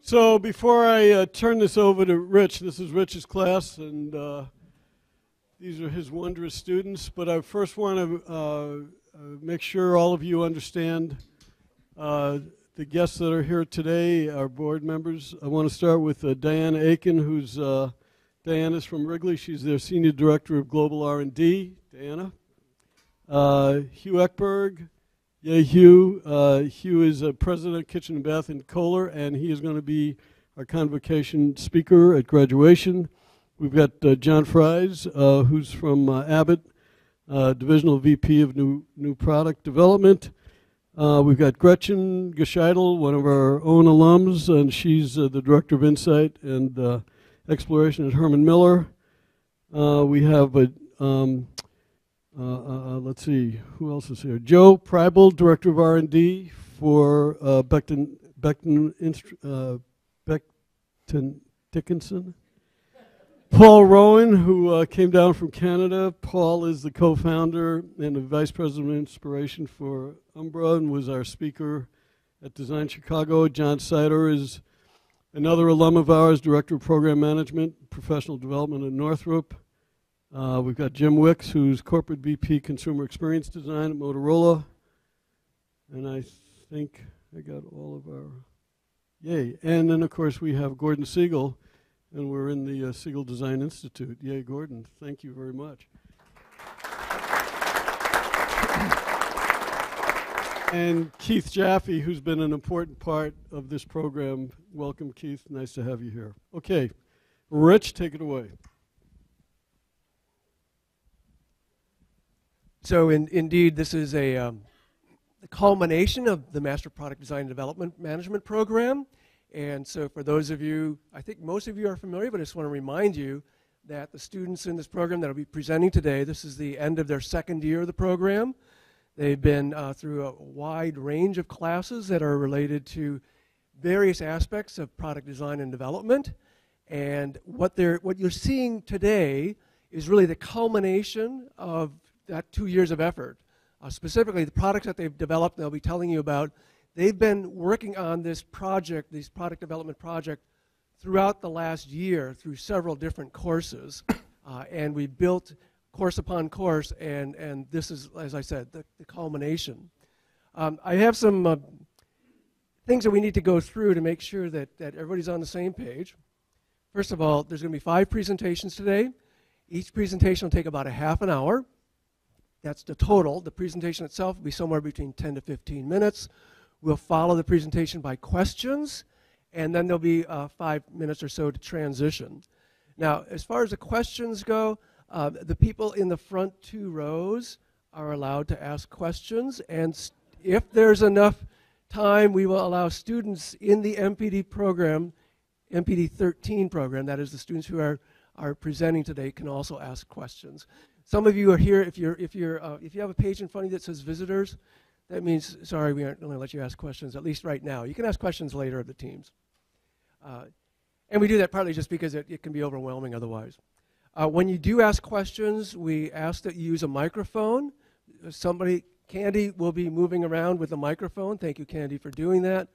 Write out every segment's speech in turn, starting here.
So before I turn this over to Rich, this is Rich's class, and these are his wondrous students. But I first want to make sure all of you understand the guests that are here today, our board members. I want to start with Diana Aiken, who's Diana's from Wrigley. She's their Senior Director of Global R&D. Diana. Hugh Eckberg. Yeah, Hugh. Hugh is President of Kitchen and Bath in Kohler, and he is going to be our convocation speaker at graduation. We've got John Fries, who's from Abbott, Divisional VP of New Product Development. We've got Gretchen Gescheidel, one of our own alums, and she's the Director of Insight and Exploration at Herman Miller. We have let's see, who else is here? Joe Preibel, Director of R&D for Becton Dickinson. Paul Rowan, who came down from Canada. Paul is the co-founder and the Vice President of Inspiration for Umbra and was our speaker at Design Chicago. John Sider is another alum of ours, Director of Program Management, Professional Development at Northrop. We've got Jim Wicks, who's Corporate VP Consumer Experience Design at Motorola. And I think I got all of our, yay. And then, of course, we have Gordon Siegel, and we're in the Siegel Design Institute. Yay, Gordon. Thank you very much. And Keith Jaffe, who's been an important part of this program. Welcome, Keith. Nice to have you here. Okay, Rich, take it away. So indeed, this is the culmination of the Master Product Design and Development Management Program. And so for those of you, I think most of you are familiar, but I just want to remind you that the students in this program that will be presenting today, this is the end of their second year of the program. They've been through a wide range of classes that are related to various aspects of product design and development. And what you're seeing today is really the culmination of that 2 years of effort. Specifically, the products that they've developed, they'll be telling you about, they've been working on this project, this product development project, throughout the last year through several different courses. And we built course upon course, and this is, as I said, the culmination. I have some things that we need to go through to make sure that everybody's on the same page. First of all, there's going to be 5 presentations today. Each presentation will take about a half an hour. That's the total. The presentation itself will be somewhere between 10 to 15 minutes. We'll follow the presentation by questions, and then there'll be 5 minutes or so to transition. Now, as far as the questions go, the people in the front 2 rows are allowed to ask questions, and if there's enough time, we will allow students in the MPD program, MPD 13 program, that is the students who are presenting today, can also ask questions. Some of you are here, if you have a page in front of you that says visitors, that means, sorry, we aren't going to let you ask questions, at least right now. You can ask questions later of the teams. And we do that partly just because it can be overwhelming otherwise. When you do ask questions, we ask that you use a microphone. Candy will be moving around with the microphone. Thank you, Candy, for doing that.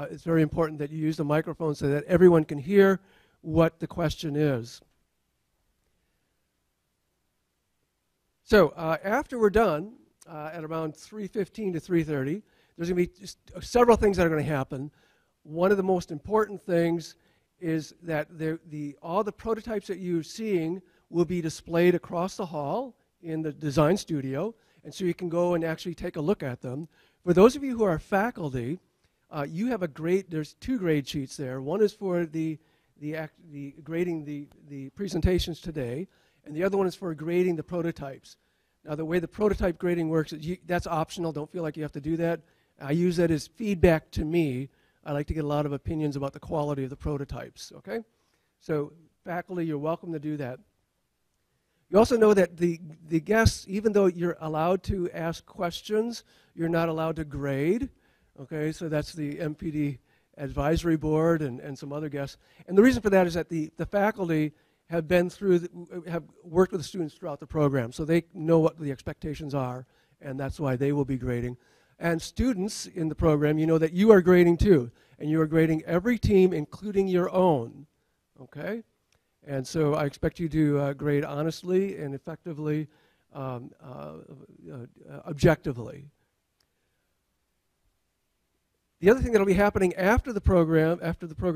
It's very important that you use the microphone so that everyone can hear what the question is. So after we're done, at around 3:15 to 3:30, there's going to be just several things that are going to happen. One of the most important things is that all the prototypes that you're seeing will be displayed across the hall in the design studio, and so you can go and actually take a look at them. For those of you who are faculty, you have there's 2 grade sheets there. One is for the grading the presentations today, and the other one is for grading the prototypes. Now, the way the prototype grading works, that's optional. Don't feel like you have to do that. I use that as feedback to me. I like to get a lot of opinions about the quality of the prototypes, okay? So faculty, you're welcome to do that. You also know that the guests, even though you're allowed to ask questions, you're not allowed to grade, okay? So that's the MPD advisory board and some other guests. And the reason for that is that the faculty have worked with the students throughout the program, so they know what the expectations are, and that's why they will be grading. And students in the program, you know that you are grading too. and you are grading every team, including your own, okay? And so I expect you to grade honestly and effectively, objectively. The other thing that will be happening after the program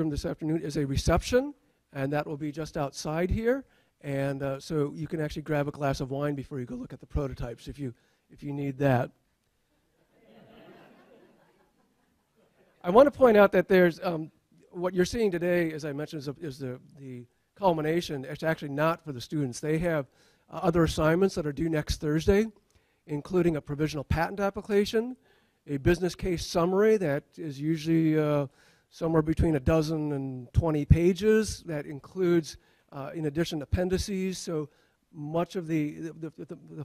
this afternoon is a reception, and that will be just outside here. And so you can actually grab a glass of wine before you go look at the prototypes if you need that. I want to point out that there's what you're seeing today, as I mentioned, is the culmination. It's actually not for the students. They have other assignments that are due next Thursday, including a provisional patent application, a business case summary that is usually somewhere between a dozen and 20 pages. That includes, in addition, appendices. So much of the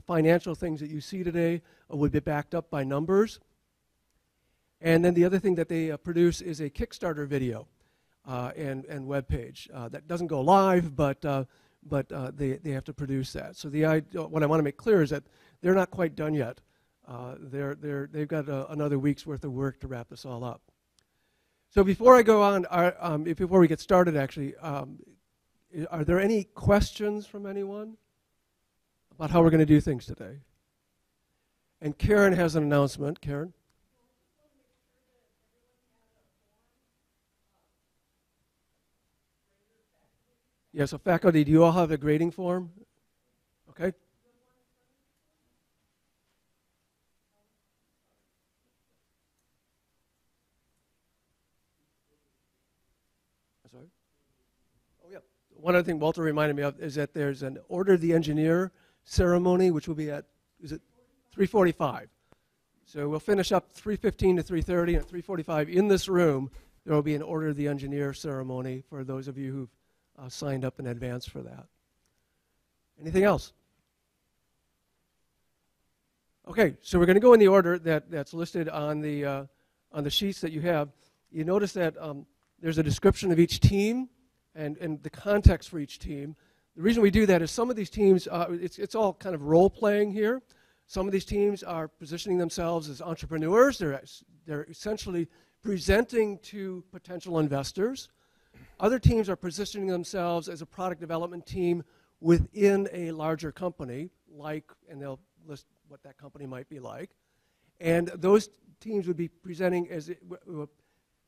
financial things that you see today would be backed up by numbers. And then the other thing that they produce is a Kickstarter video and web page that doesn't go live, but they have to produce that. So what I want to make clear is that they're not quite done yet. They've got another week's worth of work to wrap this all up. So before I go on, before we get started, actually, are there any questions from anyone about how we're going to do things today? And Karen has an announcement. Karen? Yeah, so faculty, do you all have a grading form? Okay. Sorry? Oh, yeah. One other thing Walter reminded me of is that there's an Order of the Engineer ceremony, which will be at, is it 3:45? So we'll finish up 3:15 to 3:30, and at 3:45 in this room, there will be an Order of the Engineer ceremony for those of you who've signed up in advance for that. Anything else? Okay, so we're going to go in the order that's listed on the sheets that you have. You notice that there's a description of each team and the context for each team. The reason we do that is some of these teams, it's all kind of role-playing here. Some of these teams are positioning themselves as entrepreneurs. They're essentially presenting to potential investors. Other teams are positioning themselves as a product development team within a larger company, and they'll list what that company might be like. And those teams would be presenting as if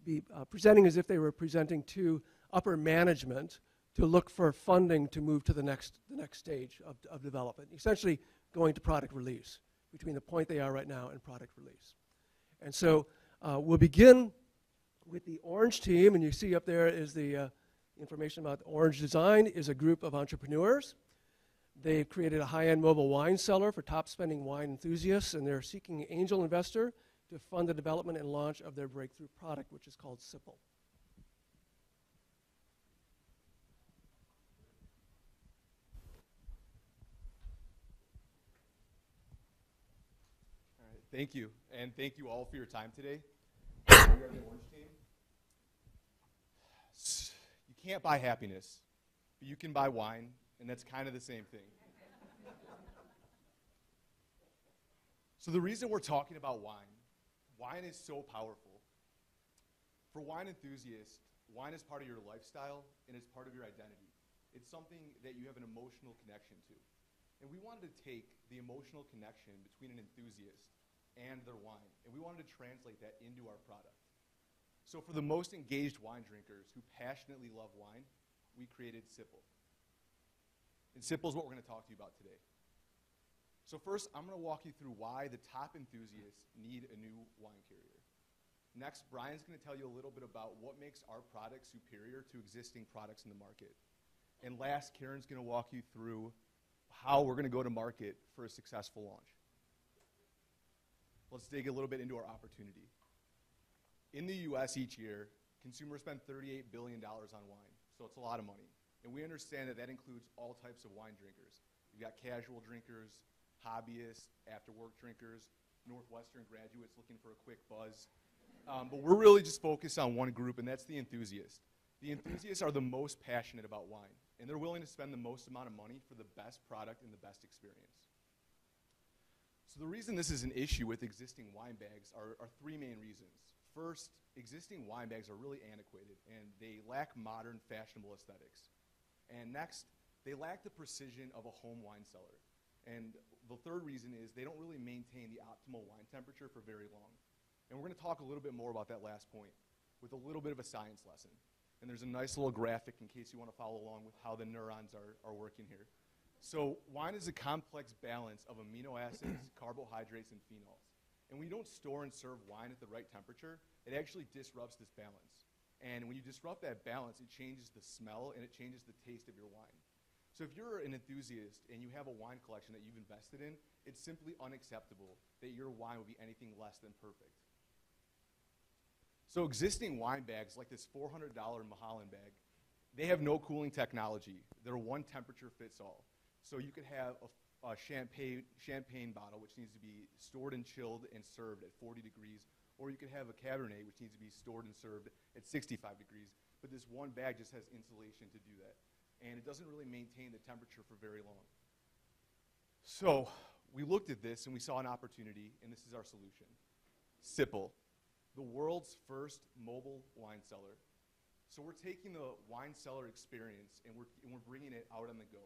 they were presenting to upper management to look for funding to move to the next stage of development, essentially going to product release, between the point they are right now and product release. And so we'll begin with the orange team, and you see up there is the information about Orange Design is a group of entrepreneurs. They've created a high-end mobile wine cellar for top-spending wine enthusiasts, and they're seeking an angel investor to fund the development and launch of their breakthrough product, which is called Sipple. All right, thank you, and thank you all for your time today. We are the Orange team. You can't buy happiness, but you can buy wine, and that's kind of the same thing. So the reason we're talking about wine is so powerful. For wine enthusiasts, wine is part of your lifestyle, and it's part of your identity. It's something that you have an emotional connection to. And we wanted to take the emotional connection between an enthusiast and their wine, and we wanted to translate that into our product. So for the most engaged wine drinkers who passionately love wine, we created Sipple. And Sipple is what we're going to talk to you about today. So first, I'm going to walk you through why the top enthusiasts need a new wine carrier. Next, Brian's going to tell you a little bit about what makes our product superior to existing products in the market. And last, Karen's going to walk you through how we're going to go to market for a successful launch. Let's dig a little bit into our opportunity. In the US each year, consumers spend $38 billion on wine, so it's a lot of money. And we understand that that includes all types of wine drinkers. You've got casual drinkers, hobbyists, after-work drinkers, Northwestern graduates looking for a quick buzz. But we're really just focused on one group, and that's the enthusiast. The enthusiasts are the most passionate about wine, and they're willing to spend the most amount of money for the best product and the best experience. So the reason this is an issue with existing wine bags are three main reasons. first, existing wine bags are really antiquated, and they lack modern, fashionable aesthetics. And next, they lack the precision of a home wine cellar. And the third reason is they don't really maintain the optimal wine temperature for very long. And we're going to talk a little bit more about that last point with a little bit of a science lesson. And there's a nice little graphic in case you want to follow along with how the neurons are working here. So wine is a complex balance of amino acids, carbohydrates, and phenols. And when you don't store and serve wine at the right temperature, it actually disrupts this balance. And when you disrupt that balance, it changes the smell and it changes the taste of your wine. So if you're an enthusiast and you have a wine collection that you've invested in, it's simply unacceptable that your wine would be anything less than perfect. So existing wine bags, like this $400 Mulholland bag, they have no cooling technology. They're one temperature fits all. So you could have a champagne bottle, which needs to be stored and chilled and served at 40 degrees, or you could have a Cabernet, which needs to be stored and served at 65 degrees. But this one bag just has insulation to do that. And it doesn't really maintain the temperature for very long. So we looked at this and we saw an opportunity, and this is our solution. Sipple, the world's first mobile wine cellar. So we're taking the wine cellar experience and we're bringing it out on the go.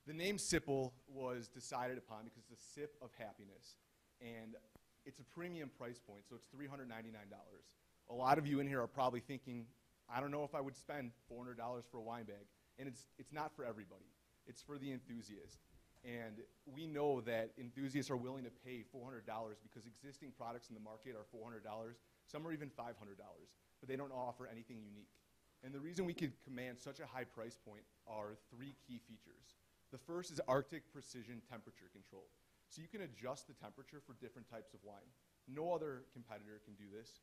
The name Sipple was decided upon because it's a sip of happiness. And it's a premium price point, so it's $399. A lot of you in here are probably thinking, I don't know if I would spend $400 for a wine bag. And it's not for everybody. It's for the enthusiast. And we know that enthusiasts are willing to pay $400 because existing products in the market are $400. Some are even $500, but they don't offer anything unique. And the reason we could command such a high price point are three key features. The first is Arctic precision temperature control. So you can adjust the temperature for different types of wine. No other competitor can do this.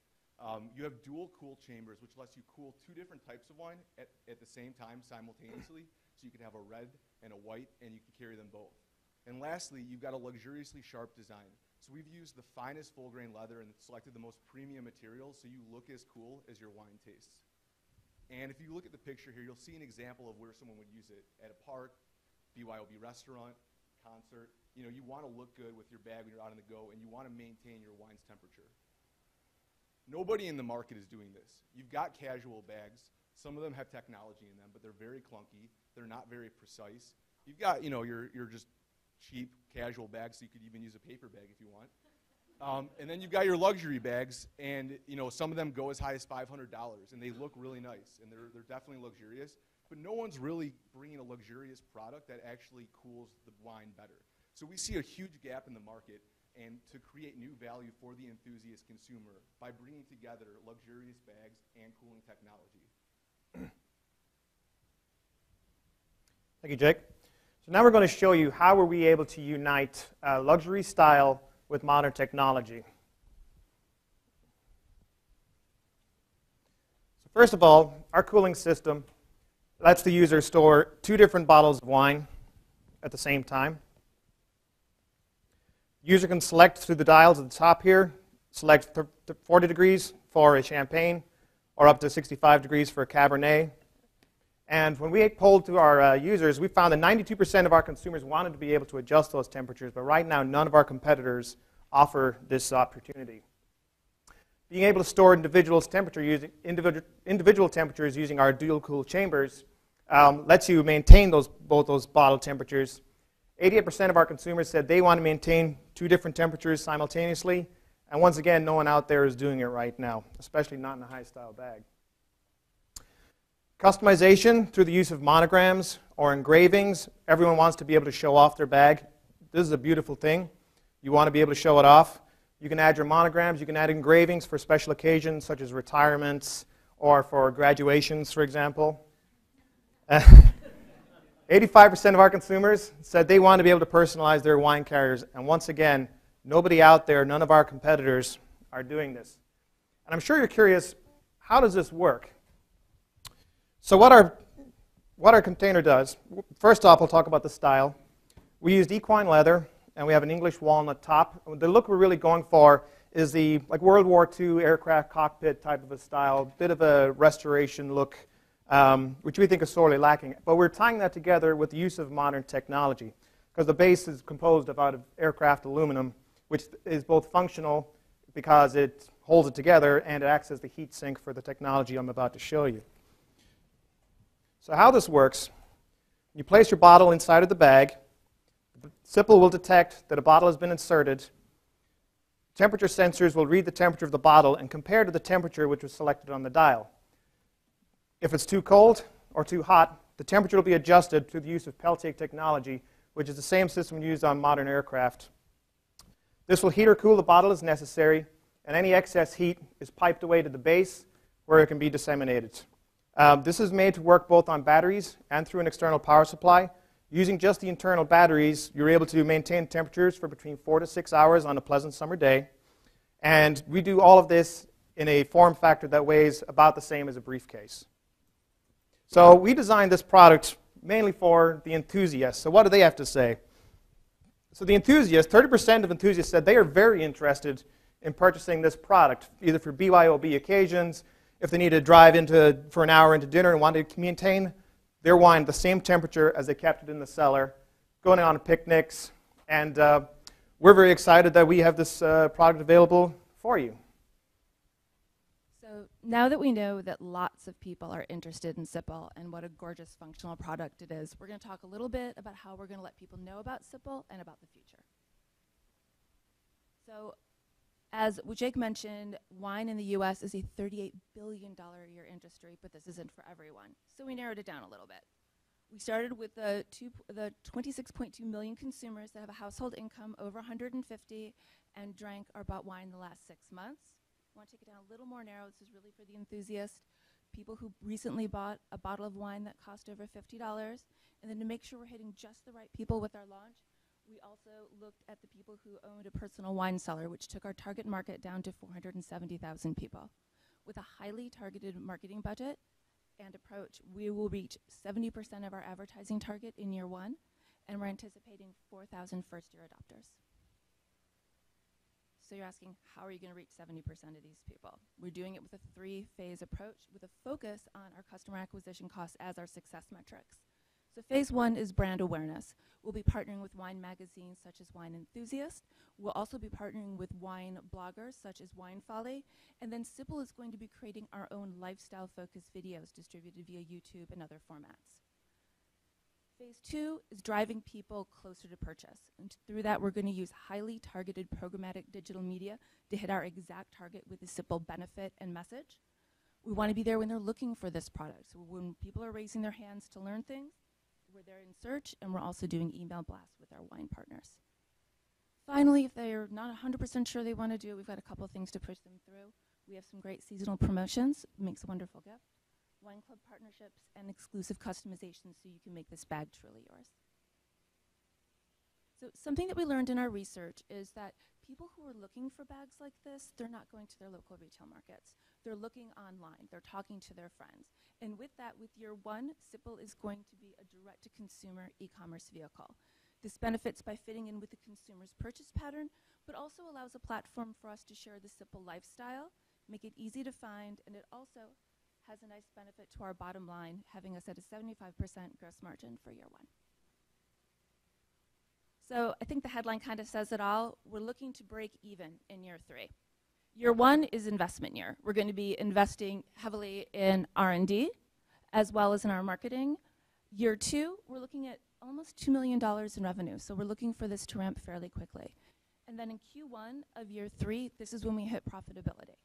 You have dual cool chambers, which lets you cool two different types of wine at the same time simultaneously. So you can have a red and a white, and you can carry them both. And lastly, you've got a luxuriously sharp design. So we've used the finest full-grain leather and selected the most premium materials so you look as cool as your wine tastes. And if you look at the picture here, you'll see an example of where someone would use it at a park, BYOB restaurant, concert. You know, you want to look good with your bag when you're out on the go, and you want to maintain your wine's temperature. Nobody in the market is doing this. You've got casual bags. Some of them have technology in them, but they're very clunky. They're not very precise. You've got, you know, your just cheap casual bags, so you could even use a paper bag if you want. And then you've got your luxury bags, and you know some of them go as high as $500, and they look really nice, and they're definitely luxurious. But no one's really bringing a luxurious product that actually cools the wine better. So we see a huge gap in the market, and to create new value for the enthusiast consumer by bringing together luxurious bags and cooling technology. Thank you, Jake. So now we're going to show you how were we able to unite luxury style with modern technology. So first of all, our cooling system lets the user store two different bottles of wine at the same time. User can select through the dials at the top here, select 40 degrees for a champagne, or up to 65 degrees for a Cabernet. And when we polled to our users, we found that 92% of our consumers wanted to be able to adjust those temperatures, but right now none of our competitors offer this opportunity. Being able to store individual temperatures using our dual cool chambers lets you maintain both those bottle temperatures. 88% of our consumers said they want to maintain two different temperatures simultaneously, and once again, no one out there is doing it right now, especially not in a high-style bag. Customization through the use of monograms or engravings. Everyone wants to be able to show off their bag. This is a beautiful thing. You want to be able to show it off. You can add your monograms. You can add engravings for special occasions such as retirements or for graduations, for example. 85% of our consumers said they want to be able to personalize their wine carriers. And once again, nobody out there, none of our competitors are doing this. And I'm sure you're curious, how does this work? So what our container does, first off, we'll talk about the style. We used equine leather, and we have an English walnut top. The look we're really going for is the like World War II aircraft cockpit type of a style, bit of a restoration look, which we think is sorely lacking. But we're tying that together with the use of modern technology, because the base is composed out of aircraft aluminum, which is both functional, because it holds it together and it acts as the heat sink for the technology I'm about to show you. So how this works, you place your bottle inside of the bag. The Sipple will detect that a bottle has been inserted. Temperature sensors will read the temperature of the bottle and compare to the temperature which was selected on the dial. If it's too cold or too hot, the temperature will be adjusted through the use of Peltier technology, which is the same system used on modern aircraft. This will heat or cool the bottle as necessary, and any excess heat is piped away to the base where it can be disseminated. This is made to work both on batteries and through an external power supply. Using just the internal batteries, you're able to maintain temperatures for between 4 to 6 hours on a pleasant summer day. And we do all of this in a form factor that weighs about the same as a briefcase. So we designed this product mainly for the enthusiasts. So what do they have to say? So the enthusiasts, 30% of enthusiasts said they are very interested in purchasing this product, either for BYOB occasions, if they need to drive for an hour into dinner and want to maintain their wine at the same temperature as they kept it in the cellar, going on picnics. And we're very excited that we have this product available for you. So now that we know that lots of people are interested in Sipple and what a gorgeous functional product it is, we're going to talk a little bit about how we're going to let people know about Sipple and about the future. So as Jake mentioned, wine in the US is a $38 billion a year industry, but this isn't for everyone. So we narrowed it down a little bit. We started with the 26.2 million consumers that have a household income over 150 and drank or bought wine in the last 6 months. I want to take it down a little more narrow. This is really for the enthusiast, people who recently bought a bottle of wine that cost over $50. And then to make sure we're hitting just the right people with our launch, we also looked at the people who owned a personal wine cellar, which took our target market down to 470,000 people. With a highly targeted marketing budget and approach, we will reach 70% of our advertising target in year 1, and we're anticipating 4,000 first-year adopters. So you're asking, how are you going to reach 70% of these people? We're doing it with a 3-phase approach with a focus on our customer acquisition costs as our success metrics. So phase 1 is brand awareness. We'll be partnering with wine magazines such as Wine Enthusiast. We'll also be partnering with wine bloggers such as Wine Folly. And then Sipple is going to be creating our own lifestyle-focused videos distributed via YouTube and other formats. Phase 2 is driving people closer to purchase. And through that, we're going to use highly targeted programmatic digital media to hit our exact target with the Sipple benefit and message. We want to be there when they're looking for this product. So when people are raising their hands to learn things, we're there in search, and we're also doing email blasts with our wine partners. Finally, if they're not 100% sure they want to do it, we've got a couple of things to push them through. We have some great seasonal promotions, makes a wonderful gift, wine club partnerships, and exclusive customization so you can make this bag truly yours. So something that we learned in our research is that people who are looking for bags like this, they're not going to their local retail markets. They're looking online. They're talking to their friends. And with that, with year 1, Sipple is going to be a direct-to-consumer e-commerce vehicle. This benefits by fitting in with the consumer's purchase pattern, but also allows a platform for us to share the Sipple lifestyle, make it easy to find, and it also has a nice benefit to our bottom line, having us at a 75% gross margin for year 1. So I think the headline kind of says it all. We're looking to break even in year 3. Year 1 is investment year. We're going to be investing heavily in R&D as well as in our marketing. Year 2, we're looking at almost $2 million in revenue. So we're looking for this to ramp fairly quickly. And then in Q1 of year 3, this is when we hit profitability.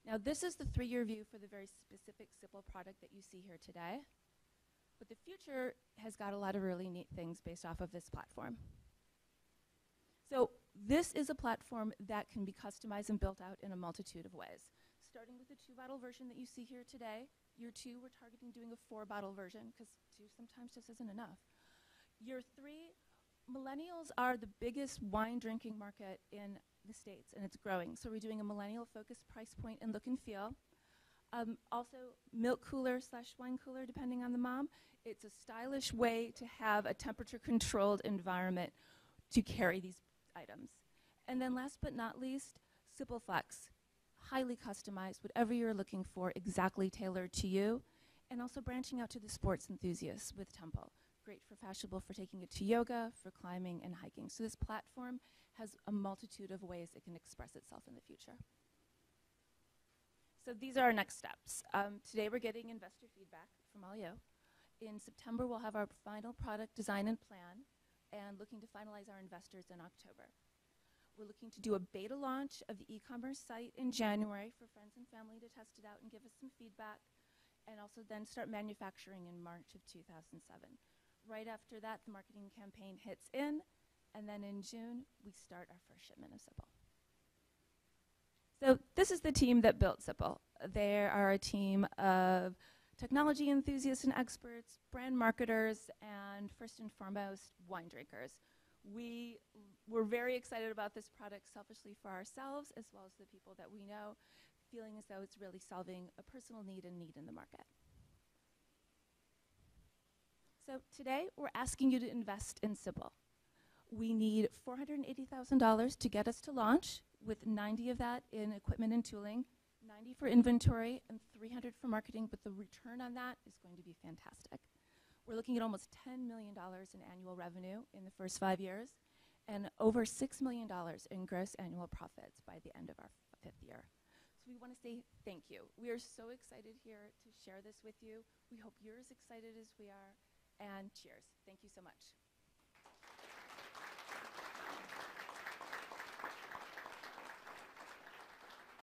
Now this is the 3-year view for the very specific Sipple product that you see here today. But the future has got a lot of really neat things based off of this platform. So this is a platform that can be customized and built out in a multitude of ways. Starting with the 2-bottle version that you see here today. Year 2, we're targeting doing a 4-bottle version because 2 sometimes just isn't enough. Year 3, millennials are the biggest wine drinking market in the States, and it's growing. So we're doing a millennial-focused price point and look and feel. Also, milk cooler / wine cooler, depending on the mom. It's a stylish way to have a temperature-controlled environment to carry these items. And then last but not least, Sipple Flex. Highly customized, whatever you're looking for, exactly tailored to you. And also branching out to the sports enthusiasts with Tempo. Great for fashionable for taking it to yoga, for climbing and hiking. So this platform has a multitude of ways it can express itself in the future. So these are our next steps. Today we're getting investor feedback from all you. In September, we'll have our final product design and plan, and looking to finalize our investors in October. We're looking to do a beta launch of the e-commerce site in January for friends and family to test it out and give us some feedback, and also then start manufacturing in March of 2007. Right after that, the marketing campaign hits in, and then in June, we start our first shipment of Sipple. So this is the team that built Sipple. They are a team of technology enthusiasts and experts, brand marketers, and first and foremost, wine drinkers. We're very excited about this product selfishly for ourselves as well as the people that we know, feeling as though it's really solving a personal need in the market. So today, we're asking you to invest in Sipple. We need $480,000 to get us to launch, with 90 of that in equipment and tooling, 90 for inventory, and 300 for marketing, but the return on that is going to be fantastic. We're looking at almost $10 million in annual revenue in the first 5 years, and over $6 million in gross annual profits by the end of our 5th year. So we want to say thank you. We are so excited here to share this with you. We hope you're as excited as we are, and cheers. Thank you so much.